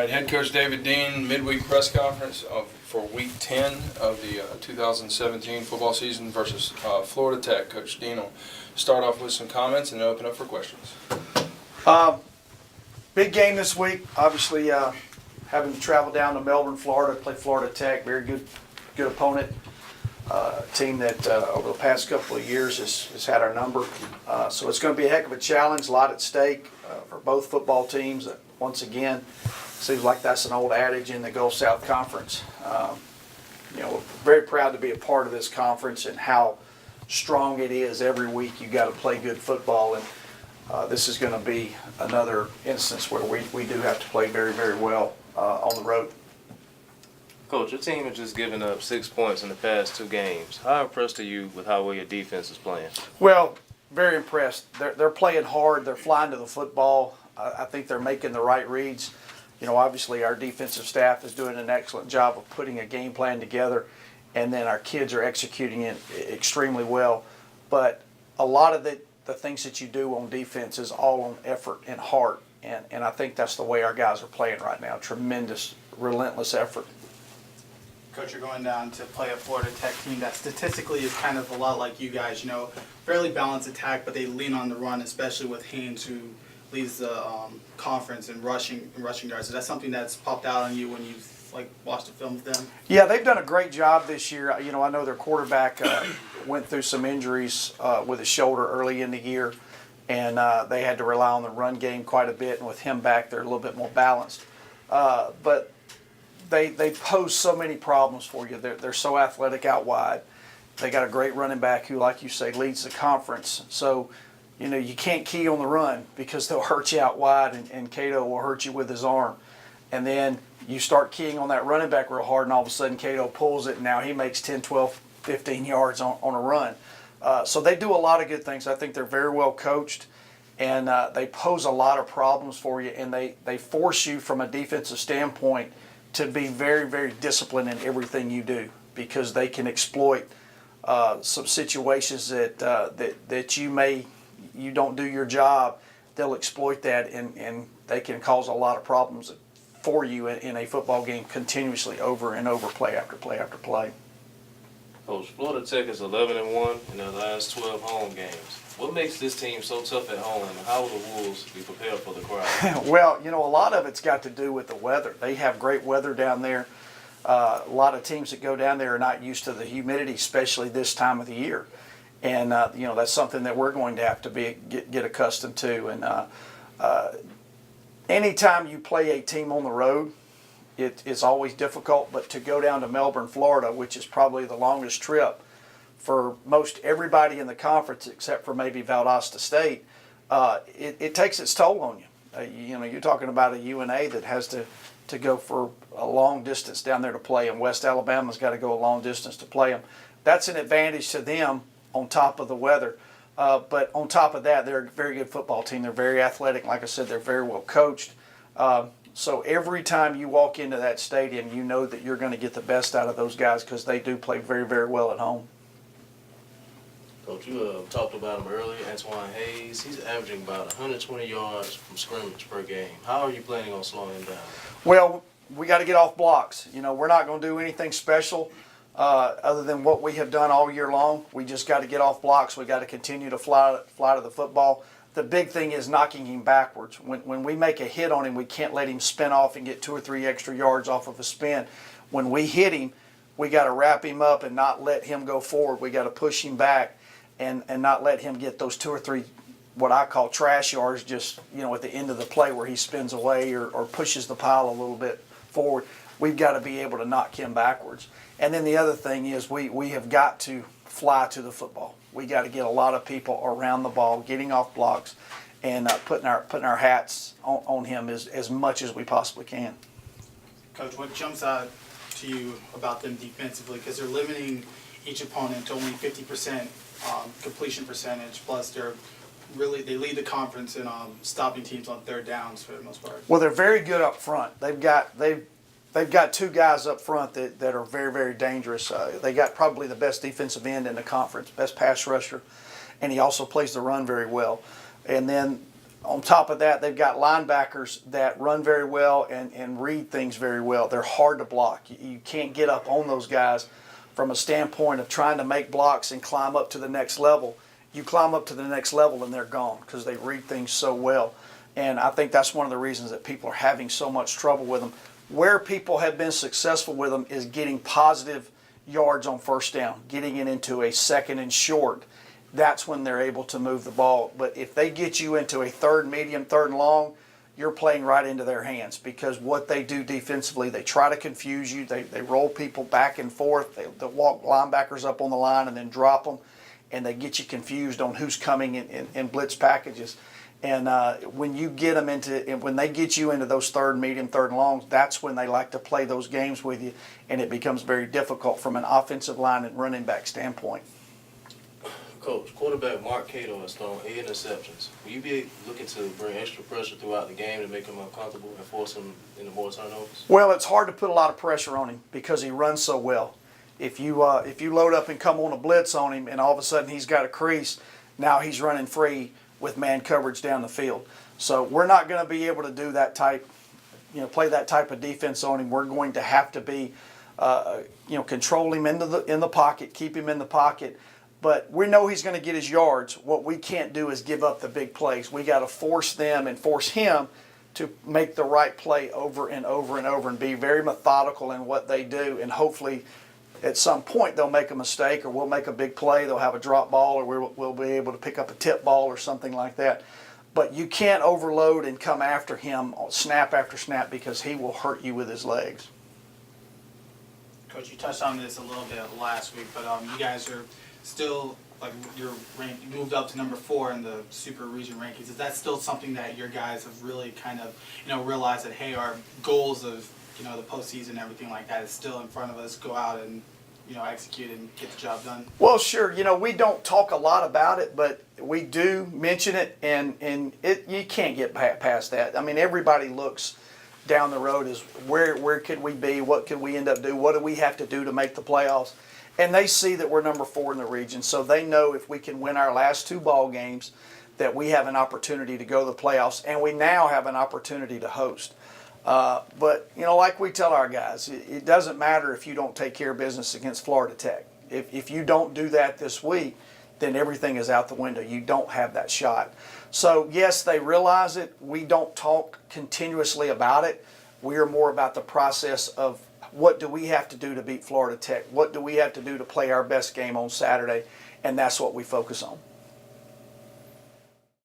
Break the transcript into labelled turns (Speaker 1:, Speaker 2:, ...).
Speaker 1: right, Head Coach David Dean, midweek press conference for Week 10 of the 2017 football season versus Florida Tech. Coach Dean will start off with some comments and then open up for questions.
Speaker 2: Big game this week. Obviously, having to travel down to Melbourne, Florida, to play Florida Tech. Very good opponent. Team that over the past couple of years has had our number. So it's going to be a heck of a challenge, a lot at stake for both football teams. Once again, seems like that's an old adage in the Gulf South Conference. We're very proud to be a part of this conference and how strong it is. Every week you got to play good football, and this is going to be another instance where we do have to play very, very well on the road.
Speaker 3: Coach, your team has just given up 6 points in the past 2 games. How impressed are you with how well your defense is playing?
Speaker 2: Well, very impressed. They're playing hard. They're flying to the football. I think they're making the right reads. Obviously our defensive staff is doing an excellent job of putting a game plan together, and then our kids are executing it extremely well. But a lot of the things that you do on defense is all on effort and heart, and I think that's the way our guys are playing right now. Tremendous, relentless effort.
Speaker 4: Coach, you're going down to play a Florida Tech team that statistically is kind of a lot like you guys, fairly balanced attack, but they lean on the run, especially with Haynes, who leads the conference in rushing yards. Is that something that's popped out on you when you've watched the film of them?
Speaker 2: Yeah, they've done a great job this year. I know their quarterback went through some injuries with his shoulder early in the year, and they had to rely on the run game quite a bit, and with him back, they're a little bit more balanced. But they pose so many problems for you. They're so athletic out wide. They got a great running back who, like you say, leads the conference. So, you can't key on the run because they'll hurt you out wide, and Cato will hurt you with his arm. And then you start keying on that running back real hard, and all of a sudden Cato pulls it, and now he makes 10, 12, 15 yards on a run. So they do a lot of good things. I think they're very well coached, and they pose a lot of problems for you, and they force you from a defensive standpoint to be very, very disciplined in everything you do, because they can exploit some situations that you don't do your job. They'll exploit that, and they can cause a lot of problems for you in a football game continuously, over and over, play after play after play.
Speaker 3: Coach, Florida Tech is 11-1 in their last 12 home games. What makes this team so tough at home, and how will the Wolves be prepared for the crowd?
Speaker 2: Well, a lot of it's got to do with the weather. They have great weather down there. A lot of teams that go down there are not used to the humidity, especially this time of the year. And, that's something that we're going to have to get accustomed to. And anytime you play a team on the road, it's always difficult. But to go down to Melbourne, Florida, which is probably the longest trip for most everybody in the conference except for maybe Valdosta State, it takes its toll on you. You're talking about a UNA that has to go for a long distance down there to play, and West Alabama's got to go a long distance to play them. That's an advantage to them on top of the weather. But on top of that, they're a very good football team. They're very athletic. Like I said, they're very well coached. So every time you walk into that stadium, you know that you're going to get the best out of those guys, because they do play very, very well at home.
Speaker 3: Coach, you talked about him earlier, Antoine Hayes. He's averaging about 120 yards from scrimmage per game. How are you planning on slowing him down?
Speaker 2: Well, we got to get off blocks. We're not going to do anything special other than what we have done all year long. We just got to get off blocks. We got to continue to fly to the football. The big thing is knocking him backwards. When we make a hit on him, we can't let him spin off and get 2 or 3 extra yards off of a spin. When we hit him, we got to wrap him up and not let him go forward. We got to push him back and not let him get those 2 or 3 what I call trash yards, just at the end of the play where he spins away or pushes the pile a little bit forward. We've got to be able to knock him backwards. And then the other thing is we have got to fly to the football. We got to get a lot of people around the ball, getting off blocks, and putting our hats on him as much as we possibly can.
Speaker 4: Coach, what jumps out to you about them defensively? Because they're limiting each opponent to only 50% completion percentage, plus they lead the conference in stopping teams on third downs for the most part.
Speaker 2: Well, they're very good up front. They've got 2 guys up front that are very, very dangerous. They got probably the best defensive end in the conference, best pass rusher, and he also plays the run very well. And then On top of that, they've got linebackers that run very well and read things very well. They're hard to block. You can't get up on those guys from a standpoint of trying to make blocks and climb up to the next level. You climb up to the next level and they're gone because they read things so well. And I think that's one of the reasons that people are having so much trouble with them. Where people have been successful with them is getting positive yards on first down, getting it into a second and short. That's when they're able to move the ball. But if they get you into a third medium, third and long, you're playing right into their hands, because what they do defensively, they try to confuse you. They roll people back and forth. They walk linebackers up on the line and then drop them, and they get you confused on who's coming in blitz packages. And when you get them when they get you into those third, medium, third and longs, that's when they like to play those games with you, and it becomes very difficult from an offensive line and running back standpoint.
Speaker 3: Coach, quarterback Mark Cato has thrown 8 interceptions. Will you be looking to bring extra pressure throughout the game to make him uncomfortable and force him into more turnovers?
Speaker 2: Well, it's hard to put a lot of pressure on him because he runs so well. If you load up and come on a blitz on him and all of a sudden he's got a crease, now he's running free with man coverage down the field. So we're not going to be able to do that type, play that type of defense on him. We're going to have to be, control him in the pocket, keep him in the pocket. But we know he's going to get his yards. What we can't do is give up the big plays. We got to force them and force him to make the right play over and over and over and be very methodical in what they do. And hopefully at some point they'll make a mistake, or we'll make a big play. They'll have a drop ball, or we'll be able to pick up a tip ball or something like that. But you can't overload and come after him snap after snap, because he will hurt you with his legs.
Speaker 4: Coach, you touched on this a little bit last week, but you guys are still, like, you're ranked, you moved up to number 4 in the super region rankings. Is that still something that your guys have really kind of, realized that, hey, our goals of, the postseason and everything like that is still in front of us, go out and, execute and get the job done?
Speaker 2: Well, sure. We don't talk a lot about it, but we do mention it, and you can't get past that. I mean, everybody looks down the road as where could we be? What could we end up doing? What do we have to do to make the playoffs? And they see that we're number 4 in the region, so they know if we can win our last 2 ball games that we have an opportunity to go to the playoffs, and we now have an opportunity to host. But, like we tell our guys, it doesn't matter if you don't take care of business against Florida Tech. If you don't do that this week, then everything is out the window. You don't have that shot. So, yes, they realize it. We don't talk continuously about it. We are more about the process of what do we have to do to beat Florida Tech? What do we have to do to play our best game on Saturday? And that's what we focus on.